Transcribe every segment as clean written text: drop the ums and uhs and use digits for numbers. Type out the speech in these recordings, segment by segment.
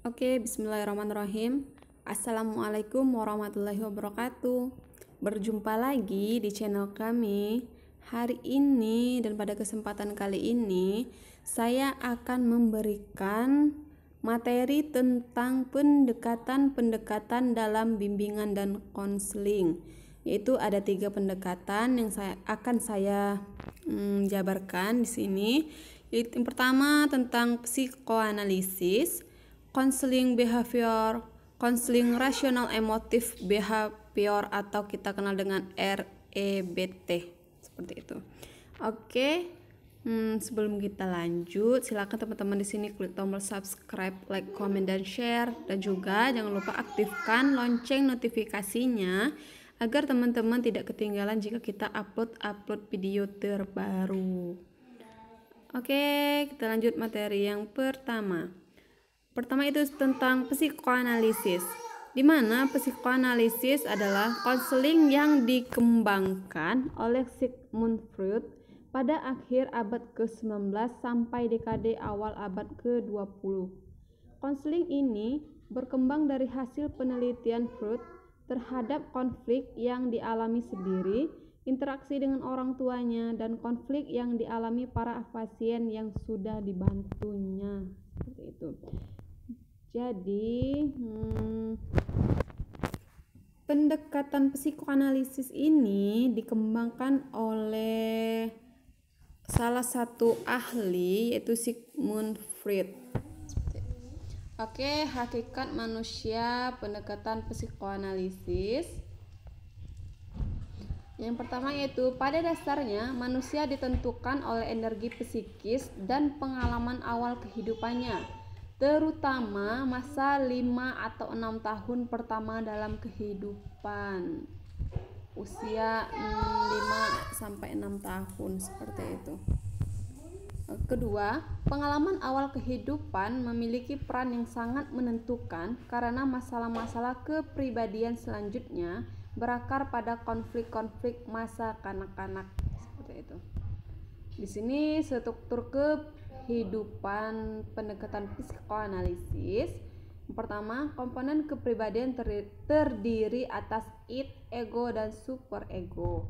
Oke, bismillahirrahmanirrahim. Assalamualaikum warahmatullahi wabarakatuh. Berjumpa lagi di channel kami. Hari ini dan pada kesempatan kali ini, saya akan memberikan materi tentang pendekatan-pendekatan dalam bimbingan dan konseling. Yaitu ada 3 pendekatan yang akan saya jabarkan di sini. Yang pertama tentang psikoanalisis, konseling behavior, konseling rasional emotif behavior atau kita kenal dengan REBT, seperti itu. Oke, sebelum kita lanjut, silakan teman-teman di sini klik tombol subscribe, like, comment, dan share, dan juga jangan lupa aktifkan lonceng notifikasinya agar teman-teman tidak ketinggalan jika kita upload video terbaru. Oke, kita lanjut materi yang pertama. Pertama itu tentang psikoanalisis, di mana psikoanalisis adalah konseling yang dikembangkan oleh Sigmund Freud pada akhir abad ke-19 sampai dekade awal abad ke-20. Konseling ini berkembang dari hasil penelitian Freud terhadap konflik yang dialami sendiri, interaksi dengan orang tuanya, dan konflik yang dialami para pasien yang sudah dibantunya. Seperti itu. Jadi, pendekatan psikoanalisis ini dikembangkan oleh salah satu ahli, yaitu Sigmund Freud. Oke, hakikat manusia pendekatan psikoanalisis. Yang pertama yaitu pada dasarnya manusia ditentukan oleh energi psikis dan pengalaman awal kehidupannya, terutama masa 5 atau 6 tahun pertama dalam kehidupan, usia 5 sampai 6 tahun, seperti itu. Kedua, pengalaman awal kehidupan memiliki peran yang sangat menentukan karena masalah-masalah kepribadian selanjutnya berakar pada konflik-konflik masa kanak-kanak, seperti itu. Di sini struktur kehidupan pendekatan psikoanalisis. Yang pertama, komponen kepribadian terdiri atas id, ego, dan superego,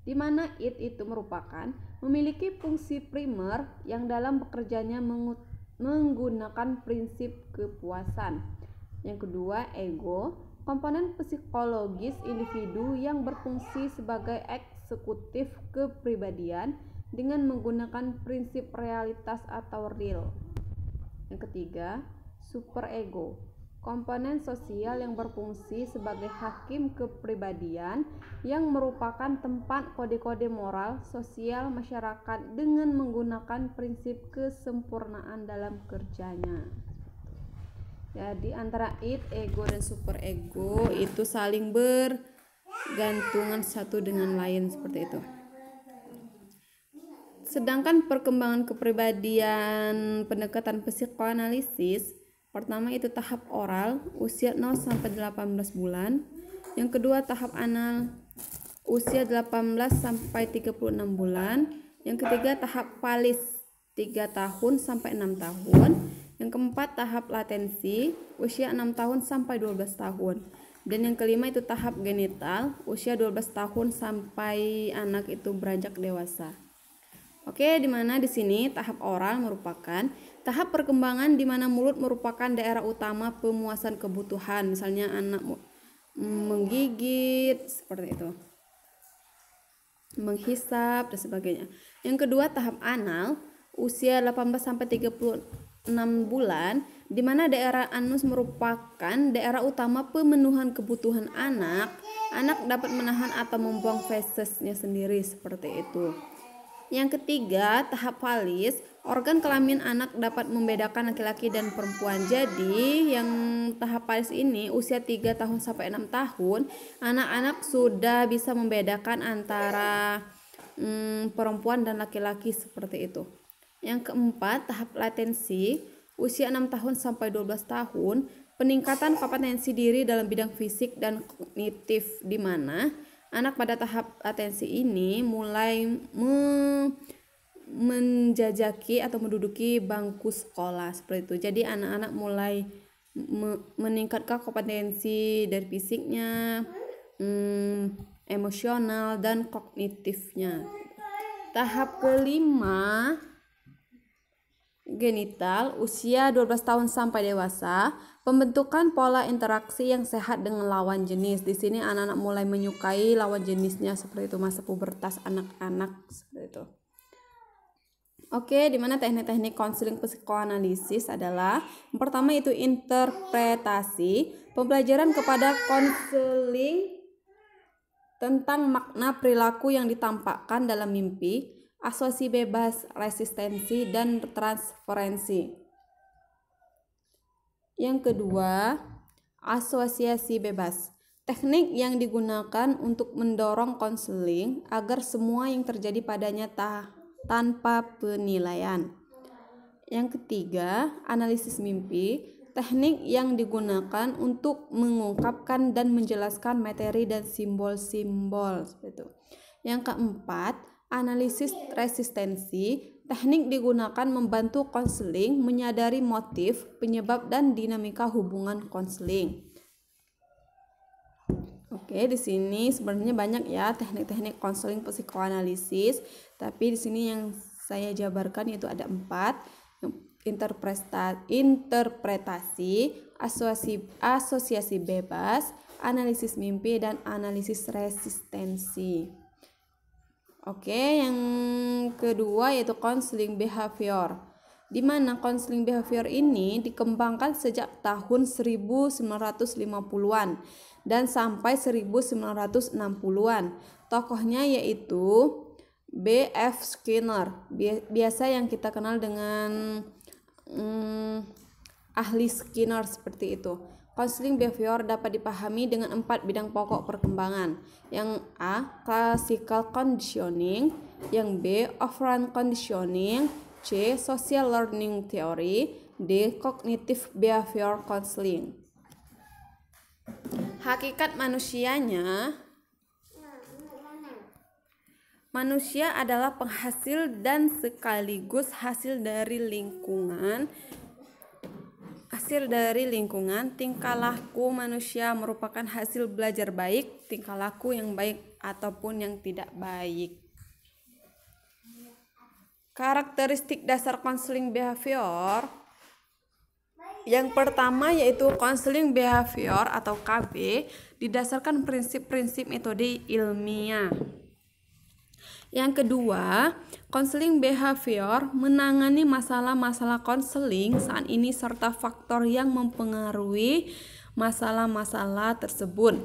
di mana id itu merupakan memiliki fungsi primer yang dalam bekerjanya menggunakan prinsip kepuasan. Yang kedua, ego, komponen psikologis individu yang berfungsi sebagai eksekutif kepribadian dengan menggunakan prinsip realitas atau real. Yang ketiga, superego, komponen sosial yang berfungsi sebagai hakim kepribadian yang merupakan tempat kode-kode moral sosial masyarakat dengan menggunakan prinsip kesempurnaan dalam kerjanya. Jadi antara id, ego, dan superego itu saling bergantungan satu dengan lain, seperti itu. Sedangkan perkembangan kepribadian pendekatan psikoanalisis, pertama itu tahap oral usia 0 sampai 18 bulan. Yang kedua tahap anal usia 18 sampai 36 bulan. Yang ketiga tahap falis 3 tahun sampai 6 tahun. Yang keempat tahap latensi usia 6 tahun sampai 12 tahun. Dan yang kelima itu tahap genital usia 12 tahun sampai anak itu beranjak dewasa. Oke, di mana di sini tahap oral merupakan tahap perkembangan di mana mulut merupakan daerah utama pemuasan kebutuhan, misalnya anak menggigit, seperti itu, menghisap, dan sebagainya. Yang kedua tahap anal usia 18 sampai 36 bulan, di mana daerah anus merupakan daerah utama pemenuhan kebutuhan anak. Anak dapat menahan atau membuang fesesnya sendiri, seperti itu. Yang ketiga, tahap falis, organ kelamin anak dapat membedakan laki-laki dan perempuan. Jadi, yang tahap falis ini usia 3 tahun sampai 6 tahun, anak-anak sudah bisa membedakan antara perempuan dan laki-laki, seperti itu. Yang keempat, tahap latensi, usia 6 tahun sampai 12 tahun, peningkatan kompetensi diri dalam bidang fisik dan kognitif, di mana anak pada tahap latensi ini mulai menjajaki atau menduduki bangku sekolah, seperti itu. Jadi anak-anak mulai meningkatkan kompetensi dari fisiknya, emosional dan kognitifnya. Tahap kelima, genital, usia 12 tahun sampai dewasa, pembentukan pola interaksi yang sehat dengan lawan jenis. Di sini anak-anak mulai menyukai lawan jenisnya, seperti itu, masa pubertas anak-anak seperti itu. Oke, di mana teknik-teknik konseling psikoanalisis adalah yang pertama itu interpretasi, pembelajaran kepada konseling tentang makna perilaku yang ditampakkan dalam mimpi, asosiasi bebas, resistensi, dan transferensi. Yang kedua, asosiasi bebas. Teknik yang digunakan untuk mendorong konseling agar semua yang terjadi padanya tanpa penilaian. Yang ketiga, analisis mimpi. Teknik yang digunakan untuk mengungkapkan dan menjelaskan materi dan simbol-simbol. Yang keempat, analisis resistensi. Teknik digunakan membantu konseling menyadari motif, penyebab, dan dinamika hubungan konseling. Oke, di sini sebenarnya banyak ya teknik-teknik konseling psikoanalisis, tapi di sini yang saya jabarkan itu ada 4. Interpretasi, asosiasi bebas, analisis mimpi, dan analisis resistensi. Oke, yang kedua yaitu konseling behavior. Di mana konseling behavior ini dikembangkan sejak tahun 1950-an dan sampai 1960-an. Tokohnya yaitu B.F. Skinner, biasa yang kita kenal dengan ahli Skinner seperti itu. Konseling behavior dapat dipahami dengan 4 bidang pokok perkembangan. Yang A, classical conditioning. Yang B, operant conditioning. C, social learning theory. D, cognitive behavior counseling. Hakikat manusianya, manusia adalah penghasil dan sekaligus hasil dari lingkungan. Tingkah laku manusia merupakan hasil belajar baik, tingkah laku yang baik ataupun yang tidak baik. Karakteristik dasar konseling behavior. Yang pertama yaitu konseling behavior atau KB didasarkan prinsip-prinsip metode ilmiah. Yang kedua, konseling behavior menangani masalah-masalah konseling saat ini serta faktor yang mempengaruhi masalah-masalah tersebut.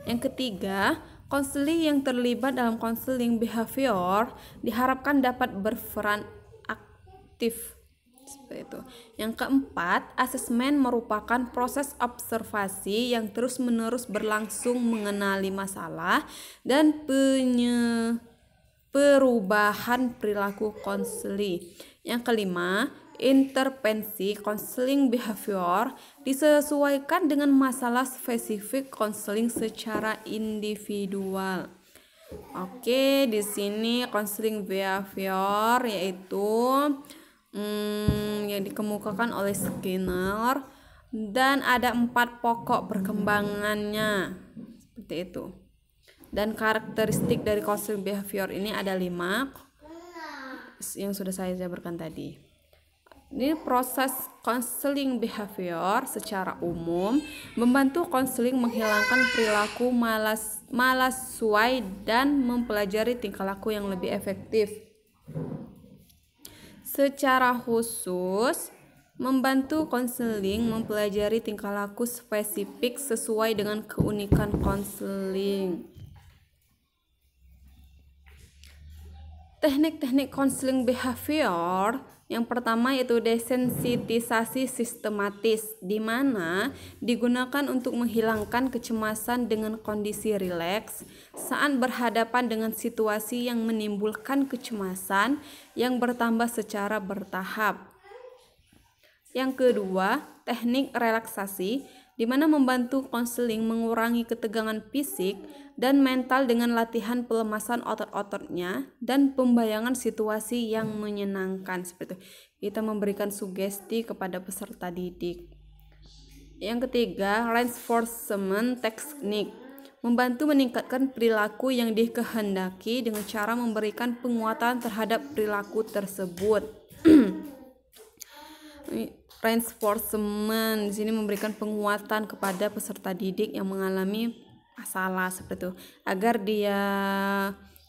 Yang ketiga, konseling yang terlibat dalam konseling behavior diharapkan dapat berperan aktif. Seperti itu. Yang keempat, asesmen merupakan proses observasi yang terus-menerus berlangsung mengenali masalah dan perubahan perilaku konseling. Yang kelima, intervensi konseling behavior disesuaikan dengan masalah spesifik konseling secara individual. Oke, di sini konseling behavior yaitu yang dikemukakan oleh Skinner dan ada 4 pokok perkembangannya seperti itu. Dan karakteristik dari konseling behavior ini ada 5 yang sudah saya jabarkan tadi. Ini proses konseling behavior secara umum membantu konseling menghilangkan perilaku malassuai dan mempelajari tingkah laku yang lebih efektif. Secara khusus membantu konseling mempelajari tingkah laku spesifik sesuai dengan keunikan konseling. Teknik-teknik konseling behavior yang pertama yaitu desensitisasi sistematis, di mana digunakan untuk menghilangkan kecemasan dengan kondisi rileks saat berhadapan dengan situasi yang menimbulkan kecemasan yang bertambah secara bertahap. Yang kedua, teknik relaksasi, di mana membantu konseling mengurangi ketegangan fisik dan mental dengan latihan pelemasan otot-ototnya dan pembayangan situasi yang menyenangkan. Seperti itu. Kita memberikan sugesti kepada peserta didik. Yang ketiga, reinforcement teknik, membantu meningkatkan perilaku yang dikehendaki dengan cara memberikan penguatan terhadap perilaku tersebut. Reinforcement di sini memberikan penguatan kepada peserta didik yang mengalami masalah seperti itu agar dia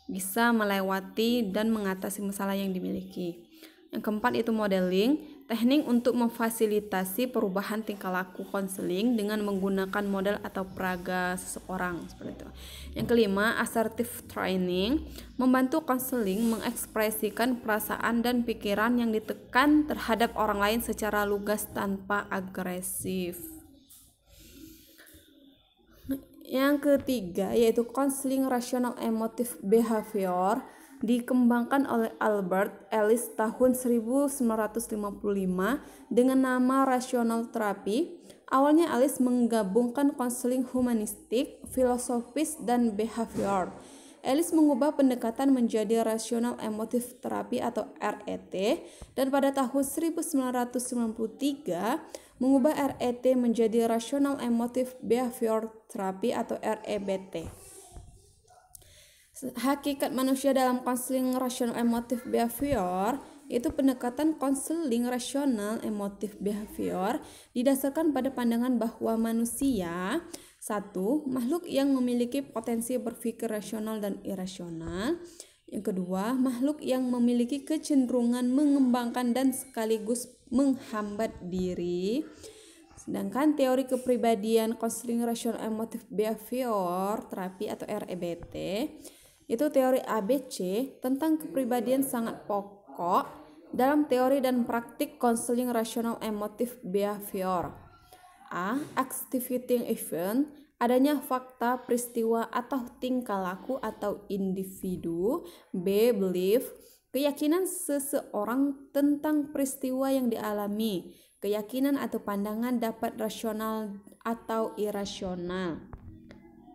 bisa melewati dan mengatasi masalah yang dimiliki. Yang keempat itu modeling, teknik untuk memfasilitasi perubahan tingkah laku konseling dengan menggunakan model atau peraga seseorang seperti itu. Yang kelima, assertive training, membantu konseling mengekspresikan perasaan dan pikiran yang ditekan terhadap orang lain secara lugas tanpa agresif. Yang ketiga yaitu counseling rational emotive behavior, dikembangkan oleh Albert Ellis tahun 1955 dengan nama rational therapy. Awalnya Ellis menggabungkan konseling humanistik, filosofis, dan behavior. Ellis mengubah pendekatan menjadi rational emotive therapy atau RET, dan pada tahun 1993 mengubah RET menjadi rational emotive behavior therapy atau REBT. Hakikat manusia dalam konseling rational emotive behavior itu pendekatan konseling rasional emotif behavior didasarkan pada pandangan bahwa manusia satu, makhluk yang memiliki potensi berpikir rasional dan irasional. Yang kedua, makhluk yang memiliki kecenderungan mengembangkan dan sekaligus menghambat diri. Sedangkan teori kepribadian konseling rasional emotif behavior terapi atau REBT itu teori ABC tentang kepribadian sangat pokok dalam teori dan praktik konseling rasional emotif behavior. A. Activating event, adanya fakta, peristiwa, atau tingkah laku atau individu. B. Belief, keyakinan seseorang tentang peristiwa yang dialami. Keyakinan atau pandangan dapat rasional atau irasional.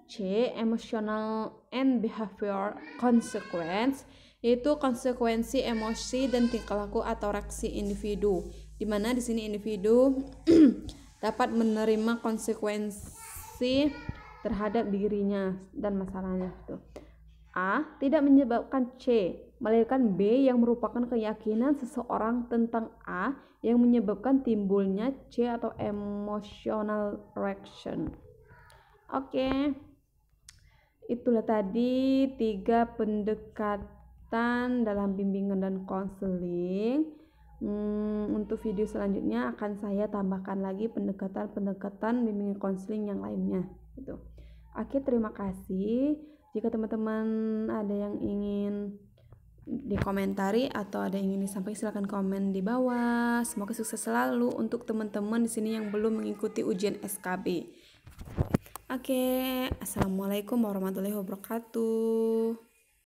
C. Emotional and behavior consequence, yaitu konsekuensi emosi dan tingkah laku atau reaksi individu, di mana di sini individu dapat menerima konsekuensi terhadap dirinya dan masalahnya. A. Tidak menyebabkan C, melainkan B yang merupakan keyakinan seseorang tentang A yang menyebabkan timbulnya C atau emotional reaction. Oke. Itulah tadi 3 pendekatan dalam bimbingan dan konseling. Untuk video selanjutnya akan saya tambahkan lagi pendekatan-pendekatan bimbingan konseling yang lainnya gitu. Oke, terima kasih. Jika teman-teman ada yang ingin dikomentari atau ada yang ingin disampaikan, silakan komen di bawah. Semoga sukses selalu untuk teman-teman di sini yang belum mengikuti ujian SKB. Oke, assalamualaikum warahmatullahi wabarakatuh.